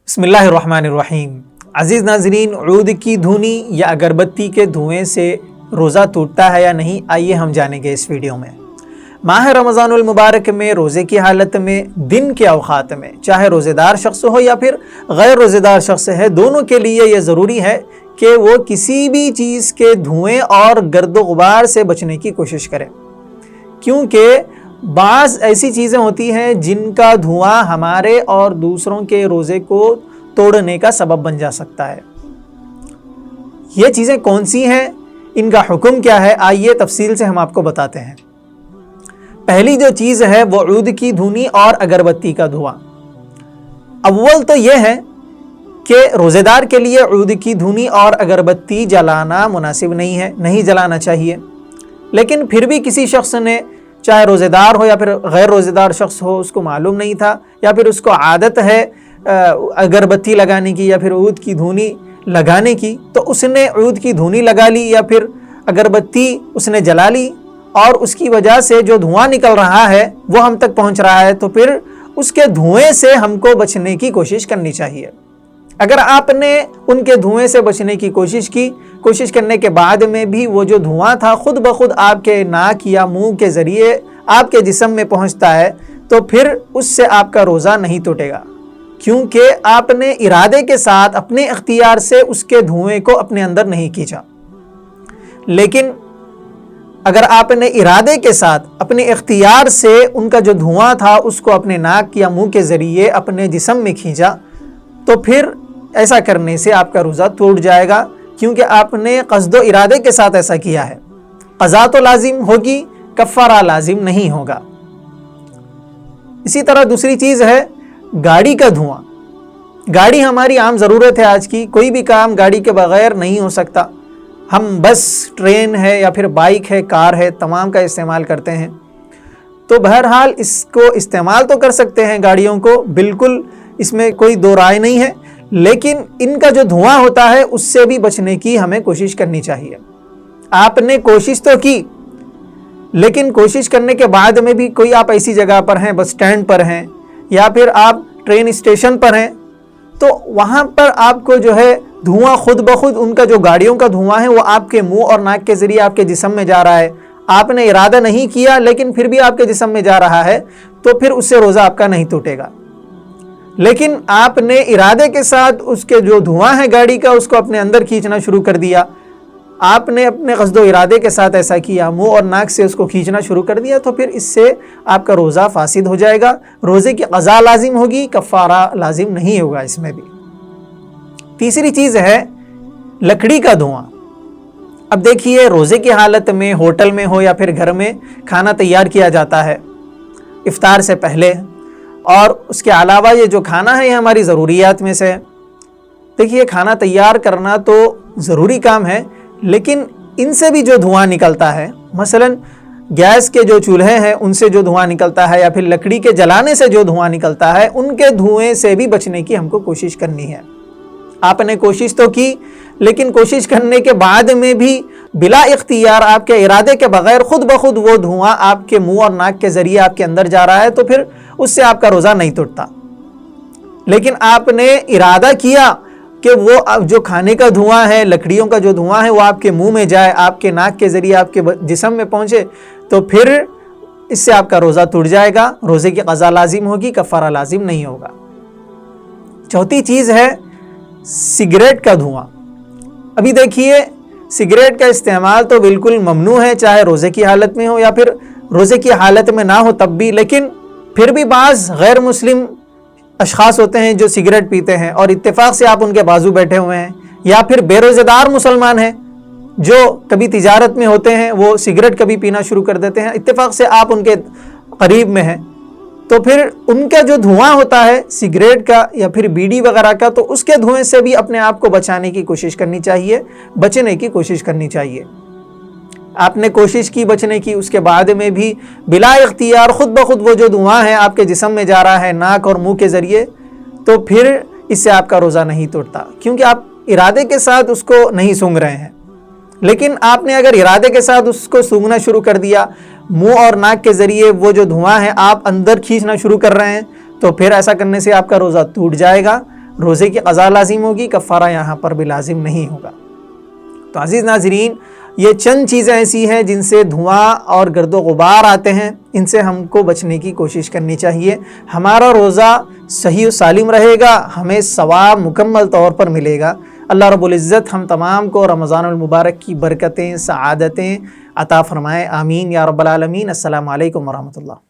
بسم اللہ الرحمن الرحیم۔ عزیز ناظرین، عود کی دھونی یا اگربتی کے دھوئیں سے روزہ ٹوٹتا ہے یا نہیں، آئیے ہم جانیں گے اس ویڈیو میں۔ ماہ رمضان المبارک میں روزے کی حالت میں دن کے اوقات میں چاہے روزے دار شخص ہو یا پھر غیر روزے دار شخص ہے، دونوں کے لیے یہ ضروری ہے کہ وہ کسی بھی چیز کے دھوئیں اور گرد و غبار سے بچنے کی کوشش کرے، کیونکہ بعض ایسی چیزیں ہوتی ہیں جن کا دھواں ہمارے اور دوسروں کے روزے کو توڑنے کا سبب بن جا سکتا ہے۔ یہ چیزیں کون سی ہیں، ان کا حکم کیا ہے، آئیے تفصیل سے ہم آپ کو بتاتے ہیں۔ پہلی جو چیز ہے وہ عود کی دھونی اور اگربتی کا دھواں۔ اول تو یہ ہے کہ روزے دار کے لیے عود کی دھونی اور اگربتی جلانا مناسب نہیں ہے، نہیں جلانا چاہیے۔ لیکن پھر بھی کسی شخص نے، چاہے روزے دار ہو یا پھر غیر روزے دار شخص ہو، اس کو معلوم نہیں تھا یا پھر اس کو عادت ہے اگربتی لگانے کی یا پھر عود کی دھونی لگانے کی، تو اس نے عود کی دھونی لگا لی یا پھر اگربتی اس نے جلا لی، اور اس کی وجہ سے جو دھواں نکل رہا ہے وہ ہم تک پہنچ رہا ہے، تو پھر اس کے دھوئیں سے ہم کو بچنے کی کوشش کرنی چاہیے۔ اگر آپ نے ان کے دھوئیں سے بچنے کی کوشش کرنے کے بعد میں بھی وہ جو دھواں تھا خود بخود آپ کے ناک یا منہ کے ذریعے آپ کے جسم میں پہنچتا ہے، تو پھر اس سے آپ کا روزہ نہیں ٹوٹے گا، کیونکہ آپ نے ارادے کے ساتھ اپنے اختیار سے اس کے دھوئیں کو اپنے اندر نہیں کھینچا۔ لیکن اگر آپ نے ارادے کے ساتھ اپنے اختیار سے ان کا جو دھواں تھا اس کو اپنے ناک یا منہ کے ذریعے اپنے جسم میں کھینچا، تو پھر ایسا کرنے سے آپ کا روزہ ٹوٹ جائے گا، کیونکہ آپ نے قصد و ارادے کے ساتھ ایسا کیا ہے۔ قضا تو لازم ہوگی، کفارہ لازم نہیں ہوگا۔ اسی طرح دوسری چیز ہے گاڑی کا دھواں۔ گاڑی ہماری عام ضرورت ہے آج کی، کوئی بھی کام گاڑی کے بغیر نہیں ہو سکتا۔ ہم بس، ٹرین ہے یا پھر بائک ہے، کار ہے، تمام کا استعمال کرتے ہیں۔ تو بہرحال اس کو استعمال تو کر سکتے ہیں گاڑیوں کو، بالکل اس میں کوئی دو رائے نہیں ہے، لیکن ان کا جو دھواں ہوتا ہے اس سے بھی بچنے کی ہمیں کوشش کرنی چاہیے۔ آپ نے کوشش تو کی، لیکن کوشش کرنے کے بعد میں بھی کوئی آپ ایسی جگہ پر ہیں، بس اسٹینڈ پر ہیں یا پھر آپ ٹرین اسٹیشن پر ہیں، تو وہاں پر آپ کو جو ہے دھواں خود بخود ان کا جو گاڑیوں کا دھواں ہے وہ آپ کے منہ اور ناک کے ذریعے آپ کے جسم میں جا رہا ہے۔ آپ نے ارادہ نہیں کیا لیکن پھر بھی آپ کے جسم میں جا رہا ہے، تو پھر اس سے روزہ آپ کا نہیں ٹوٹے گا۔ لیکن آپ نے ارادے کے ساتھ اس کے جو دھواں ہے گاڑی کا اس کو اپنے اندر کھینچنا شروع کر دیا، آپ نے اپنے قصد و ارادے کے ساتھ ایسا کیا، منہ اور ناک سے اس کو کھینچنا شروع کر دیا، تو پھر اس سے آپ کا روزہ فاسد ہو جائے گا، روزے کی قضا لازم ہوگی، کفارہ لازم نہیں ہوگا اس میں بھی۔ تیسری چیز ہے لکڑی کا دھواں۔ اب دیکھیے، روزے کی حالت میں ہوٹل میں ہو یا پھر گھر میں کھانا تیار کیا جاتا ہے افطار سے پہلے، اور اس کے علاوہ یہ جو کھانا ہے یہ ہماری ضروریات میں سے ہے۔ دیکھیے، کھانا تیار کرنا تو ضروری کام ہے، لیکن ان سے بھی جو دھواں نکلتا ہے، مثلا گیس کے جو چولہے ہیں ان سے جو دھواں نکلتا ہے یا پھر لکڑی کے جلانے سے جو دھواں نکلتا ہے، ان کے دھوئیں سے بھی بچنے کی ہم کو کوشش کرنی ہے۔ آپ نے کوشش تو کی، لیکن کوشش کرنے کے بعد میں بھی بلا اختیار آپ کے ارادے کے بغیر خود بخود وہ دھواں آپ کے منہ اور ناک کے ذریعے آپ کے اندر جا رہا ہے، تو پھر اس سے آپ کا روزہ نہیں ٹوٹتا۔ لیکن آپ نے ارادہ کیا کہ وہ جو کھانے کا دھواں ہے، لکڑیوں کا جو دھواں ہے، وہ آپ کے منہ میں جائے، آپ کے ناک کے ذریعے آپ کے جسم میں پہنچے، تو پھر اس سے آپ کا روزہ ٹوٹ جائے گا، روزے کی قضا لازم ہوگی، کفارہ لازم نہیں ہوگا۔ چوتھی چیز ہے سگریٹ کا دھواں۔ ابھی دیکھیے، سگریٹ کا استعمال تو بالکل ممنوع ہے، چاہے روزے کی حالت میں ہو یا پھر روزے کی حالت میں نہ ہو تب بھی، لیکن پھر بھی بعض غیر مسلم اشخاص ہوتے ہیں جو سگریٹ پیتے ہیں، اور اتفاق سے آپ ان کے بازو بیٹھے ہوئے ہیں، یا پھر بے روزے دار مسلمان ہیں جو کبھی تجارت میں ہوتے ہیں، وہ سگریٹ کبھی پینا شروع کر دیتے ہیں، اتفاق سے آپ ان کے قریب میں ہیں، تو پھر ان کا جو دھواں ہوتا ہے سگریٹ کا یا پھر بیڑی وغیرہ کا، تو اس کے دھوئیں سے بھی اپنے آپ کو بچانے کی کوشش کرنی چاہیے، بچنے کی کوشش کرنی چاہیے۔ آپ نے کوشش کی بچنے کی، اس کے بعد میں بھی بلا اختیار خود بخود وہ جو دھواں ہے آپ کے جسم میں جا رہا ہے ناک اور منہ کے ذریعے، تو پھر اس سے آپ کا روزہ نہیں ٹوٹتا، کیونکہ آپ ارادے کے ساتھ اس کو نہیں سونگھ رہے ہیں۔ لیکن آپ نے اگر ارادے کے ساتھ اس کو سونگھنا شروع کر دیا، منہ اور ناک کے ذریعے وہ جو دھواں ہے آپ اندر کھینچنا شروع کر رہے ہیں، تو پھر ایسا کرنے سے آپ کا روزہ ٹوٹ جائے گا، روزے کی قضا لازم ہوگی، کفارہ یہاں پر بھی لازم نہیں ہوگا۔ تو عزیز ناظرین، یہ چند چیزیں ایسی ہیں جن سے دھواں اور گرد و غبار آتے ہیں، ان سے ہم کو بچنے کی کوشش کرنی چاہیے۔ ہمارا روزہ صحیح و سالم رہے گا، ہمیں ثواب مکمل طور پر ملے گا۔ اللہ رب العزت ہم تمام کو رمضان المبارک کی برکتیں، سعادتیں عطا فرمائے، آمین یا رب العالمین۔ السلام علیکم ورحمۃ اللہ۔